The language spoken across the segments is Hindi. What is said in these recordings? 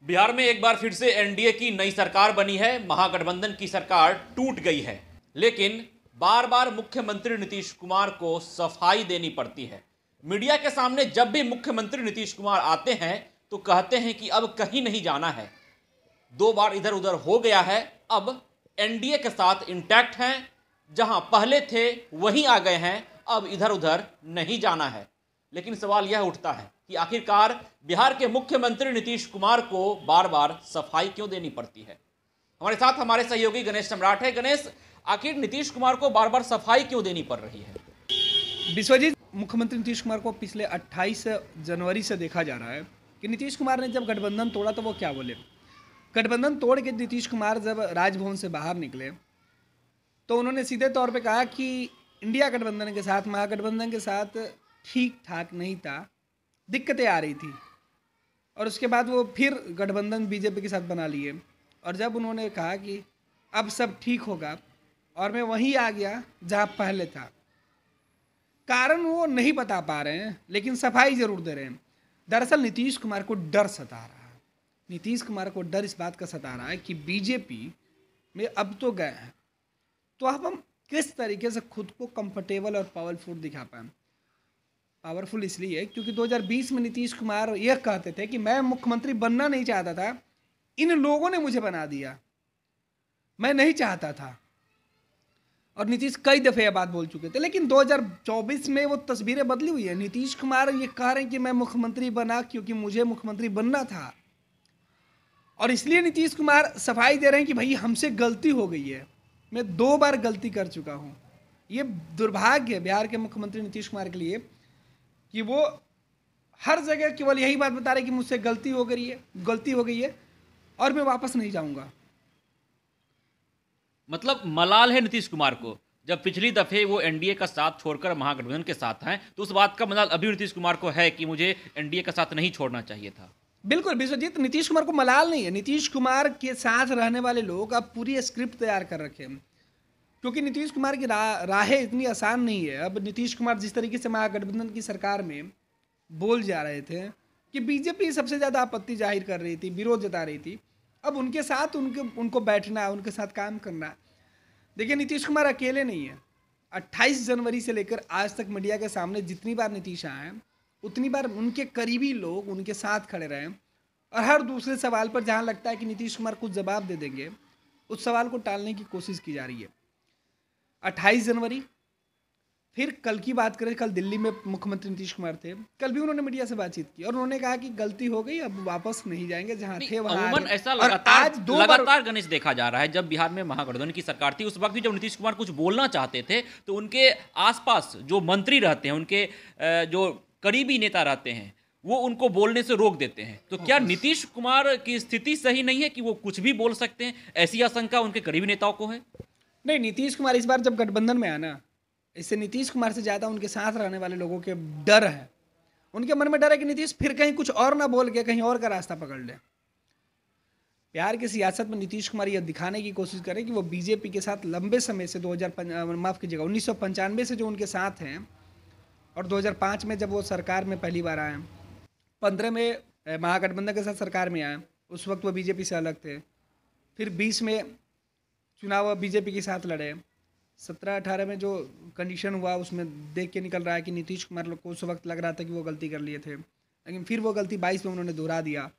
बिहार में एक बार फिर से एनडीए की नई सरकार बनी है। महागठबंधन की सरकार टूट गई है, लेकिन बार बार मुख्यमंत्री नीतीश कुमार को सफाई देनी पड़ती है। मीडिया के सामने जब भी मुख्यमंत्री नीतीश कुमार आते हैं तो कहते हैं कि अब कहीं नहीं जाना है। 2 बार इधर उधर हो गया है, अब एनडीए के साथ इंटैक्ट हैं, जहां पहले थे वहीं आ गए हैं, अब इधर उधर नहीं जाना है। लेकिन सवाल यह उठता है कि आखिरकार बिहार के मुख्यमंत्री नीतीश कुमार को बार बार सफाई क्यों देनी पड़ती है। हमारे साथ हमारे सहयोगी गणेश सम्राट है। गणेश, आखिर नीतीश कुमार को बार बार सफाई क्यों देनी पड़ रही है? विश्वजीत, मुख्यमंत्री नीतीश कुमार को पिछले 28 जनवरी से देखा जा रहा है कि नीतीश कुमार ने जब गठबंधन तोड़ा तो वो क्या बोले। गठबंधन तोड़ के नीतीश कुमार जब राजभवन से बाहर निकले तो उन्होंने सीधे तौर पे कहा कि इंडिया गठबंधन के साथ, महागठबंधन के साथ ठीक ठाक नहीं था, दिक्कतें आ रही थी। और उसके बाद वो फिर गठबंधन बीजेपी के साथ बना लिए। और जब उन्होंने कहा कि अब सब ठीक होगा और मैं वहीं आ गया जहाँ पहले था, कारण वो नहीं बता पा रहे हैं लेकिन सफाई जरूर दे रहे हैं। दरअसल नीतीश कुमार को डर सता रहा है। नीतीश कुमार को डर इस बात का सता रहा है कि बीजेपी में अब तो गए हैं, तो अब हम किस तरीके से खुद को कंफर्टेबल और पावरफुल दिखा पाएं। पावरफुल इसलिए क्योंकि 2020 में नीतीश कुमार यह कहते थे कि मैं मुख्यमंत्री बनना नहीं चाहता था, इन लोगों ने मुझे बना दिया, मैं नहीं चाहता था। और नीतीश कई दफ़े यह बात बोल चुके थे, लेकिन 2024 में वो तस्वीरें बदली हुई है। नीतीश कुमार ये कह रहे हैं कि मैं मुख्यमंत्री बना क्योंकि मुझे मुख्यमंत्री बनना था, और इसलिए नीतीश कुमार सफाई दे रहे हैं कि भाई हमसे गलती हो गई है, मैं 2 बार गलती कर चुका हूँ। ये दुर्भाग्य है बिहार के मुख्यमंत्री नीतीश कुमार के लिए कि वो हर जगह केवल यही बात बता रहे कि मुझसे गलती हो गई है और मैं वापस नहीं जाऊंगा। मतलब मलाल है नीतीश कुमार को। जब पिछली दफे वो एनडीए का साथ छोड़कर महागठबंधन के साथ हैं तो उस बात का मलाल अभी नीतीश कुमार को है कि मुझे एनडीए का साथ नहीं छोड़ना चाहिए था। बिल्कुल विश्वजीत, नीतीश कुमार को मलाल नहीं है। नीतीश कुमार के साथ रहने वाले लोग अब पूरी स्क्रिप्ट तैयार कर रखे हैं, क्योंकि नीतीश कुमार की राहें इतनी आसान नहीं है। अब नीतीश कुमार जिस तरीके से महागठबंधन की सरकार में बोल जा रहे थे कि बीजेपी सबसे ज़्यादा आपत्ति जाहिर कर रही थी, विरोध जता रही थी, अब उनके साथ उनको बैठना है, उनके साथ काम करना है। देखिए, नीतीश कुमार अकेले नहीं है। 28 जनवरी से लेकर आज तक मीडिया के सामने जितनी बार नीतीश आए हैं उतनी बार उनके करीबी लोग उनके साथ खड़े रहे, और हर दूसरे सवाल पर जहाँ लगता है कि नीतीश कुमार कुछ जवाब दे देंगे, उस सवाल को टालने की कोशिश की जा रही है। 28 जनवरी, फिर कल की बात करें, कल दिल्ली में मुख्यमंत्री नीतीश कुमार थे, कल भी उन्होंने मीडिया से बातचीत की और उन्होंने कहा कि गलती हो गई, अब वापस नहीं जाएंगे, जहां थे वहां। ऐसा लगातार गणेश देखा जा रहा है। जब बिहार में महागठबंधन की सरकार थी उस वक्त भी जब नीतीश कुमार कुछ बोलना चाहते थे तो उनके आसपास जो मंत्री रहते हैं, उनके जो करीबी नेता रहते हैं, वो उनको बोलने से रोक देते हैं। तो क्या नीतीश कुमार की स्थिति सही नहीं है कि वो कुछ भी बोल सकते हैं? ऐसी आशंका उनके करीबी नेताओं को है। नहीं, नीतीश कुमार इस बार जब गठबंधन में आया ना, इससे नीतीश कुमार से ज़्यादा उनके साथ रहने वाले लोगों के डर है। उनके मन में डर है कि नीतीश फिर कहीं कुछ और ना बोल के कहीं और का रास्ता पकड़ ले। बिहार की सियासत में नीतीश कुमार यह दिखाने की कोशिश करें कि वो बीजेपी के साथ लंबे समय से 1995 से जो उनके साथ हैं, और 2005 में जब वो सरकार में पहली बार आए, 15 में महागठबंधन के साथ सरकार में आए, उस वक्त वो बीजेपी से अलग थे। फिर 20 में चुनाव बीजेपी के साथ लड़े। 17-18 में जो कंडीशन हुआ उसमें देख के निकल रहा है कि नीतीश कुमार लोग को उस वक्त लग रहा था कि वो गलती कर लिए थे, लेकिन फिर वो गलती 22 में उन्होंने दोहरा दिया,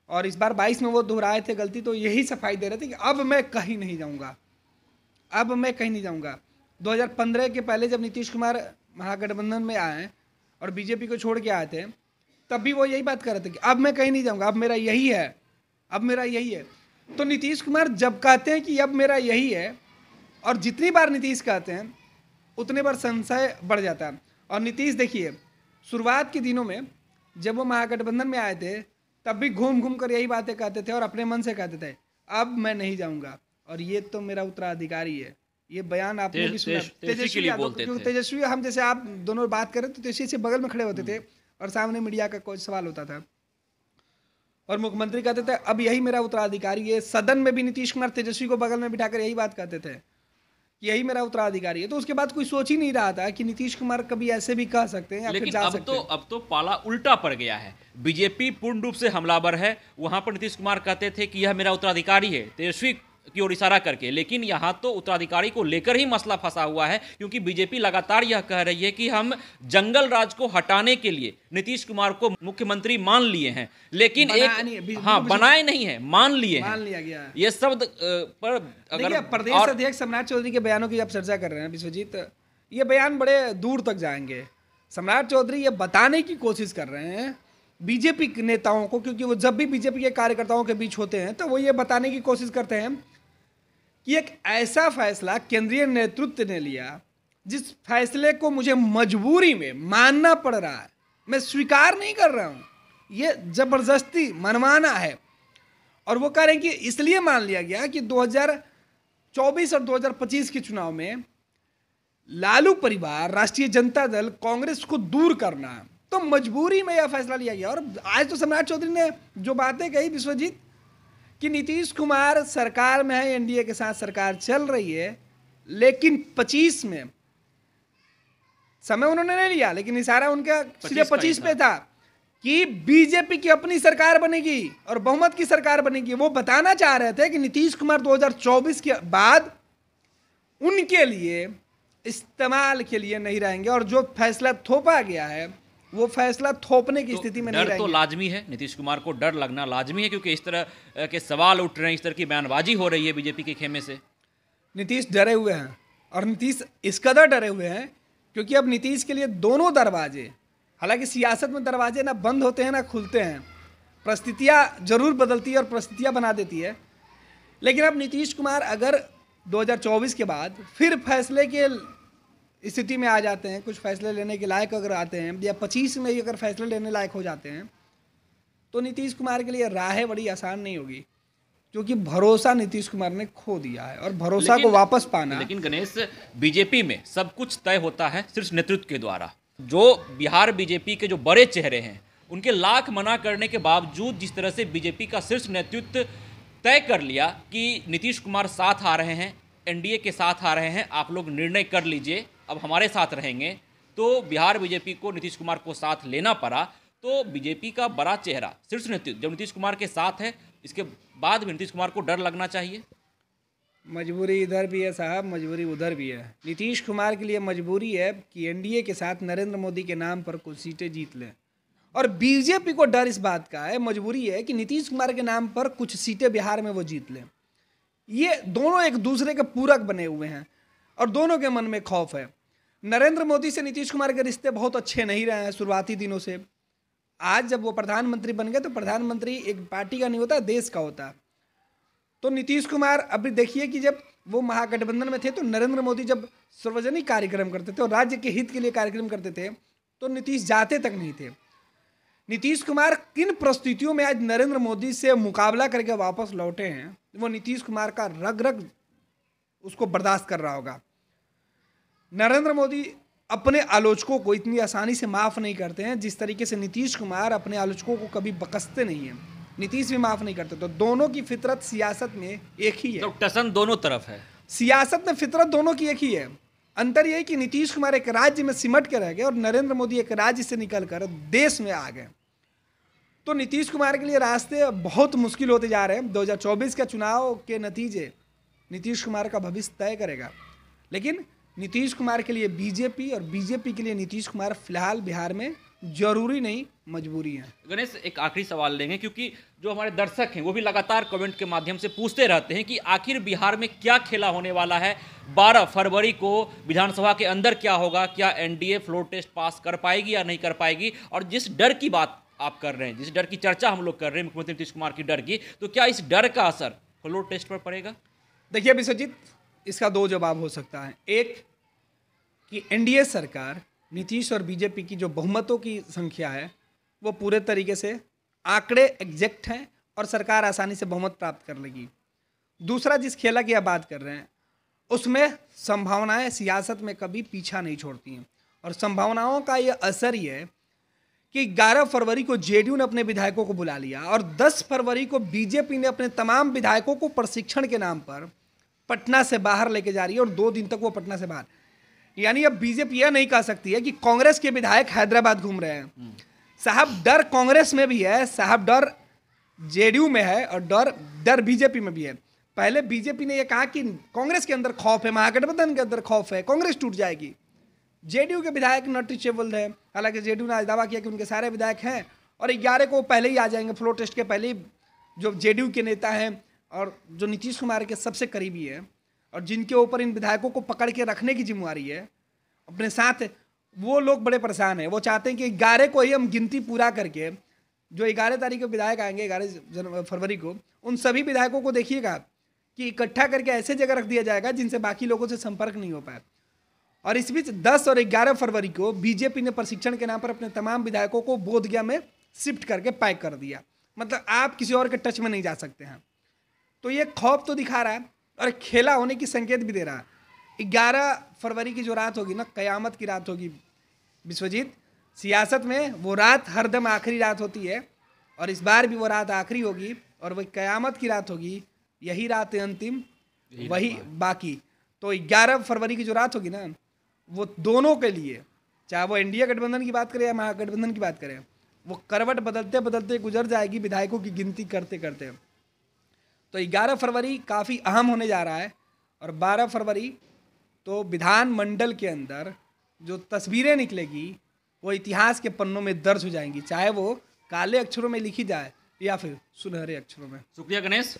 और इस बार 22 में वो दोहराए थे गलती, तो यही सफाई दे रहे थे कि अब मैं कहीं नहीं जाऊंगा, अब मैं कहीं नहीं जाऊंगा। 2015 के पहले जब नीतीश कुमार महागठबंधन में आए और बीजेपी को छोड़ के आए थे, तब भी वो यही बात कर रहे थे कि अब मैं कहीं नहीं जाऊंगा, अब मेरा यही है, अब मेरा यही है। तो नीतीश कुमार जब कहते हैं कि अब मेरा यही है, और जितनी बार नीतीश कहते हैं उतने बार संशय बढ़ जाता है। और नीतीश देखिए, शुरुआत के दिनों में जब वो महागठबंधन में आए थे तब भी घूम घूम कर यही बातें कहते थे और अपने मन से कहते थे अब मैं नहीं जाऊंगा और ये तो मेरा उत्तराधिकारी है। ये बयान आपने भी सुना, तेजस्वी यादव, क्योंकि तेजस्वी, हम जैसे आप दोनों बात करें तो तेजस्वी से बगल में खड़े होते थे और सामने मीडिया का कोई सवाल होता था और मुख्यमंत्री कहते थे अब यही मेरा उत्तराधिकारी है। सदन में भी नीतीश कुमार तेजस्वी को बगल में बिठाकर यही बात कहते थे कि यही मेरा उत्तराधिकारी है, तो उसके बाद कोई सोच ही नहीं रहा था कि नीतीश कुमार कभी ऐसे भी कह सकते हैं या फिर लेकिन जा सकते हैं। अब तो पाला उल्टा पड़ गया है। बीजेपी पूर्ण रूप से हमलावर है। वहां पर नीतीश कुमार कहते थे कि यह मेरा उत्तराधिकारी है, तेजस्वी की ओर इशारा करके, लेकिन यहां तो उत्तराधिकारी को लेकर ही मसला फंसा हुआ है, क्योंकि बीजेपी लगातार यह कह रही है कि हम जंगल राज को हटाने के लिए नीतीश कुमार को मुख्यमंत्री मान लिए हैं, लेकिन बनाए नहीं है, मान लिए हैं। मान लिया गया है। ये शब्द पर अगर प्रदेश अध्यक्ष सम्राट चौधरी के बयानों की आप चर्चा कर रहे हैं विश्वजीत, ये बयान बड़े दूर तक जाएंगे। सम्राट चौधरी ये बताने की कोशिश कर रहे हैं बीजेपी के नेताओं को, क्योंकि वो जब भी बीजेपी के कार्यकर्ताओं के बीच होते हैं तो वो ये बताने की कोशिश करते हैं कि एक ऐसा फैसला केंद्रीय नेतृत्व ने लिया जिस फैसले को मुझे मजबूरी में मानना पड़ रहा है, मैं स्वीकार नहीं कर रहा हूं, ये जबरदस्ती मनमाना है। और वो कह रहे हैं कि इसलिए मान लिया गया कि 2024 और 2025 के चुनाव में लालू परिवार, राष्ट्रीय जनता दल, कांग्रेस को दूर करना है, तो मजबूरी में यह फैसला लिया गया। और आज तो सम्राट चौधरी ने जो बातें कही विश्वजीत, कि नीतीश कुमार सरकार में है, एनडीए के साथ सरकार चल रही है, लेकिन 25 में समय उन्होंने नहीं लिया, लेकिन इशारा उनका सीधे 25 पे था कि बीजेपी की अपनी सरकार बनेगी और बहुमत की सरकार बनेगी। वो बताना चाह रहे थे कि नीतीश कुमार 2024 के बाद उनके लिए इस्तेमाल के लिए नहीं रहेंगे, और जो फैसला थोपा गया है वो फैसला थोपने की स्थिति में नहीं रहेंगे। डर तो लाजमी है, नीतीश कुमार को डर लगना लाजमी है, क्योंकि इस तरह के सवाल उठ रहे हैं, इस तरह की बयानबाजी हो रही है बीजेपी के खेमे से। नीतीश डरे हुए हैं, और नीतीश इस कदर डरे हुए हैं क्योंकि अब नीतीश के लिए दोनों दरवाजे, हालांकि सियासत में दरवाजे ना बंद होते हैं ना खुलते हैं, परिस्थितियाँ जरूर बदलती है और परिस्थितियाँ बना देती है, लेकिन अब नीतीश कुमार अगर 2024 के बाद फिर फैसले के स्थिति में आ जाते हैं, कुछ फैसले लेने के लायक अगर आते हैं, या 25 में ही अगर फैसले लेने लायक हो जाते हैं, तो नीतीश कुमार के लिए राहें बड़ी आसान नहीं होगी, क्योंकि भरोसा नीतीश कुमार ने खो दिया है, और भरोसा को वापस पाना। लेकिन गणेश, बीजेपी में सब कुछ तय होता है शीर्ष नेतृत्व के द्वारा। जो बिहार बीजेपी के जो बड़े चेहरे हैं, उनके लाख मना करने के बावजूद जिस तरह से बीजेपी का शीर्ष नेतृत्व तय कर लिया कि नीतीश कुमार साथ आ रहे हैं, एनडीए के साथ आ रहे हैं, आप लोग निर्णय कर लीजिए, अब हमारे साथ रहेंगे, तो बिहार बीजेपी को नीतीश कुमार को साथ लेना पड़ा। तो बीजेपी का बड़ा चेहरा शीर्ष नेतृत्व जब नीतीश कुमार के साथ है, इसके बाद भी नीतीश कुमार को डर लगना चाहिए। मजबूरी इधर भी है साहब, मजबूरी उधर भी है। नीतीश कुमार के लिए मजबूरी है कि एनडीए के साथ नरेंद्र मोदी के नाम पर कुछ सीटें जीत लें, और बीजेपी को डर इस बात का है, मजबूरी है कि नीतीश कुमार के नाम पर कुछ सीटें बिहार में वो जीत लें। ये दोनों एक दूसरे के पूरक बने हुए हैं और दोनों के मन में खौफ है। नरेंद्र मोदी से नीतीश कुमार के रिश्ते बहुत अच्छे नहीं रहे हैं शुरुआती दिनों से। आज जब वो प्रधानमंत्री बन गए तो प्रधानमंत्री एक पार्टी का नहीं होता, देश का होता। तो नीतीश कुमार अभी देखिए कि जब वो महागठबंधन में थे तो नरेंद्र मोदी जब सार्वजनिक कार्यक्रम करते थे और राज्य के हित के लिए कार्यक्रम करते थे तो नीतीश जाते तक नहीं थे। नीतीश कुमार किन परिस्थितियों में आज नरेंद्र मोदी से मुकाबला करके वापस लौटे हैं, वो नीतीश कुमार का रग रग उसको बर्दाश्त कर रहा होगा। नरेंद्र मोदी अपने आलोचकों को इतनी आसानी से माफ़ नहीं करते हैं जिस तरीके से नीतीश कुमार अपने आलोचकों को कभी बकसते नहीं हैं। नीतीश भी माफ़ नहीं करते। तो दोनों की फितरत सियासत में एक ही है, तो टसन दोनों तरफ है। सियासत में फितरत दोनों की एक ही है। अंतर यह है कि नीतीश कुमार एक राज्य में सिमट के रह गए और नरेंद्र मोदी एक राज्य से निकलकर देश में आ गए। तो नीतीश कुमार के लिए रास्ते बहुत मुश्किल होते जा रहे हैं। 2024 के चुनाव के नतीजे नीतीश कुमार का भविष्य तय करेगा, लेकिन नीतीश कुमार के लिए बीजेपी और बीजेपी के लिए नीतीश कुमार फिलहाल बिहार में जरूरी नहीं, मजबूरी है। गणेश, एक आखिरी सवाल लेंगे, क्योंकि जो हमारे दर्शक हैं वो भी लगातार कमेंट के माध्यम से पूछते रहते हैं कि आखिर बिहार में क्या खेला होने वाला है। 12 फरवरी को विधानसभा के अंदर क्या होगा, क्या एनडीए फ्लोर टेस्ट पास कर पाएगी या नहीं कर पाएगी। और जिस डर की बात आप कर रहे हैं, जिस डर की चर्चा हम लोग कर रहे हैं मुख्यमंत्री नीतीश कुमार की डर की, तो क्या इस डर का असर फ्लोर टेस्ट पर पड़ेगा? देखिए विश्वजीत, इसका दो जवाब हो सकता है। एक कि एनडीए सरकार, नीतीश और बीजेपी की जो बहुमतों की संख्या है वो पूरे तरीके से आंकड़े एग्जैक्ट हैं और सरकार आसानी से बहुमत प्राप्त कर लेगी। दूसरा, जिस खेला की आप बात कर रहे हैं उसमें संभावनाएं सियासत में कभी पीछा नहीं छोड़ती हैं, और संभावनाओं का ये असर ही है कि 11 फरवरी को जेडीयू ने अपने विधायकों को बुला लिया और 10 फरवरी को बीजेपी ने अपने तमाम विधायकों को प्रशिक्षण के नाम पर पटना से बाहर लेके जा रही है और 2 दिन तक वो पटना से बाहर। यानी अब बीजेपी यह नहीं कह सकती है कि कांग्रेस के विधायक हैदराबाद घूम रहे हैं। साहब डर कांग्रेस में भी है, साहब डर जेडीयू में है और डर बीजेपी में भी है। पहले बीजेपी ने यह कहा कि कांग्रेस के अंदर खौफ है, महागठबंधन के अंदर खौफ है, कांग्रेस टूट जाएगी। जेडीयू के विधायक नॉट रीचेबल है, हालांकि जेडीयू ने आज दावा किया कि उनके सारे विधायक हैं और 11 को पहले ही आ जाएंगे, फ्लोर टेस्ट के पहले ही। जो जेडीयू के नेता हैं और जो नीतीश कुमार के सबसे करीबी है और जिनके ऊपर इन विधायकों को पकड़ के रखने की जिम्मेवारी है अपने साथ, वो लोग बड़े परेशान हैं। वो चाहते हैं कि 11 को ही हम गिनती पूरा करके, जो 11 तारीख को विधायक आएंगे 11 फरवरी को, उन सभी विधायकों को देखिएगा कि इकट्ठा करके ऐसे जगह रख दिया जाएगा जिनसे बाकी लोगों से संपर्क नहीं हो पाए। और इस बीच 10 और 11 फरवरी को बीजेपी ने प्रशिक्षण के नाम पर अपने तमाम विधायकों को बोधगया में शिफ्ट करके पैक कर दिया। मतलब आप किसी और के टच में नहीं जा सकते हैं। तो ये खौफ तो दिखा रहा है और खेला होने की संकेत भी दे रहा है। 11 फरवरी की जो रात होगी ना, कयामत की रात होगी विश्वजीत। सियासत में वो रात हरदम आखिरी रात होती है और इस बार भी वो रात आखिरी होगी और वही कयामत की रात होगी। यही रात है अंतिम, वही बाकी। तो 11 फरवरी की जो रात होगी ना, वो दोनों के लिए, चाहे वो एनडीए गठबंधन की बात करें या महागठबंधन की बात करें, वो करवट बदलते बदलते गुजर जाएगी विधायकों की गिनती करते करते। तो 11 फरवरी काफ़ी अहम होने जा रहा है और 12 फरवरी तो विधानमंडल के अंदर जो तस्वीरें निकलेगी वो इतिहास के पन्नों में दर्ज हो जाएंगी, चाहे वो काले अक्षरों में लिखी जाए या फिर सुनहरे अक्षरों में। शुक्रिया गणेश।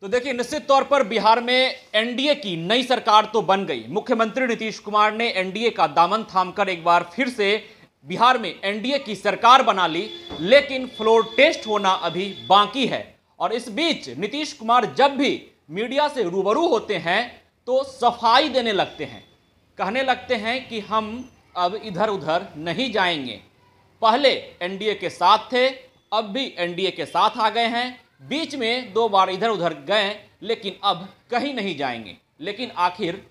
तो देखिए, निश्चित तौर पर बिहार में एनडीए की नई सरकार तो बन गई। मुख्यमंत्री नीतीश कुमार ने एनडीए का दामन थामकर एक बार फिर से बिहार में एनडीए की सरकार बना ली, लेकिन फ्लोर टेस्ट होना अभी बाकी है। और इस बीच नीतीश कुमार जब भी मीडिया से रूबरू होते हैं तो सफाई देने लगते हैं, कहने लगते हैं कि हम अब इधर उधर नहीं जाएंगे। पहले एनडीए के साथ थे, अब भी एनडीए के साथ आ गए हैं, बीच में 2 बार इधर उधर गए, लेकिन अब कहीं नहीं जाएंगे। लेकिन आखिर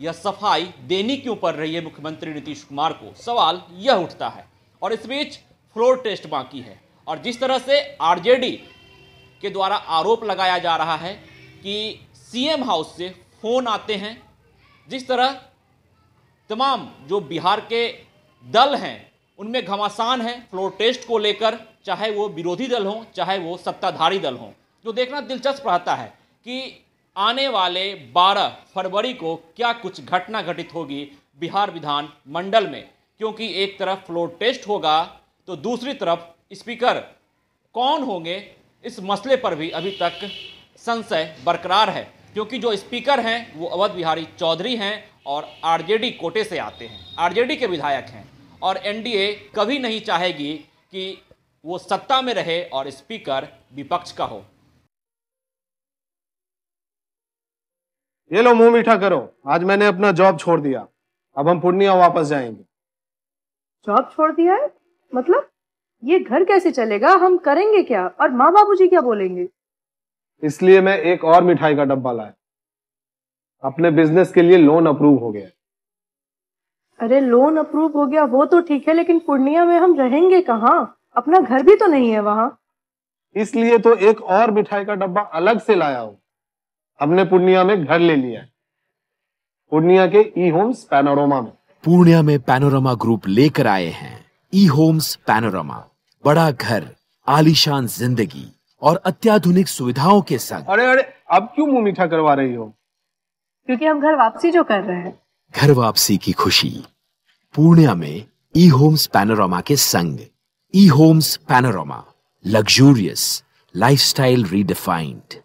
यह सफाई देनी क्यों पड़ रही है मुख्यमंत्री नीतीश कुमार को, सवाल यह उठता है। और इस बीच फ्लोर टेस्ट बाकी है और जिस तरह से आरजेडी के द्वारा आरोप लगाया जा रहा है कि सीएम हाउस से फोन आते हैं, जिस तरह तमाम जो बिहार के दल हैं उनमें घमासान है फ्लोर टेस्ट को लेकर, चाहे वो विरोधी दल हो चाहे वो सत्ताधारी दल हो। जो देखना दिलचस्प रहता है कि आने वाले 12 फरवरी को क्या कुछ घटना घटित होगी बिहार विधान मंडल में, क्योंकि एक तरफ फ्लोर टेस्ट होगा तो दूसरी तरफ स्पीकर कौन होंगे, इस मसले पर भी अभी तक संशय बरकरार है। क्योंकि जो स्पीकर हैं वो अवध बिहारी चौधरी हैं और आरजेडी कोटे से आते हैं, आरजेडी के विधायक हैं और एनडीए कभी नहीं चाहेगी कि वो सत्ता में रहे और स्पीकर विपक्ष का हो। ये लो मुंह मीठा करो, आज मैंने अपना जॉब छोड़ दिया, अब हम पूर्णिया वापस जाएंगे। जॉब छोड़ दिया है? मतलब ये घर कैसे चलेगा, हम करेंगे क्या और माँ बाबूजी क्या बोलेंगे? इसलिए मैं एक और मिठाई का डब्बा लाया, अपने बिजनेस के लिए लोन अप्रूव हो गया। अरे लोन अप्रूव हो गया वो तो ठीक है, लेकिन पूर्णिया में हम रहेंगे कहाँ? अपना घर भी तो नहीं है वहां। इसलिए तो एक और मिठाई का डब्बा अलग से लाया हूं। हमने पूर्णिया में घर ले लिया है, पूर्णिया के ई होम्स पैनोरमा में। पूर्णिया में पैनोरमा ग्रुप लेकर आए हैं ई होम्स पैनोरमा। बड़ा घर, आलीशान जिंदगी और अत्याधुनिक सुविधाओं के संग। अरे अरे, अब क्यों मुंह मीठा करवा रही हो? क्योंकि हम घर वापसी जो कर रहे हैं। घर वापसी की खुशी पूर्णिया में ई होम्स पैनोरमा के संग। E Homes Panorama, luxurious lifestyle redefined.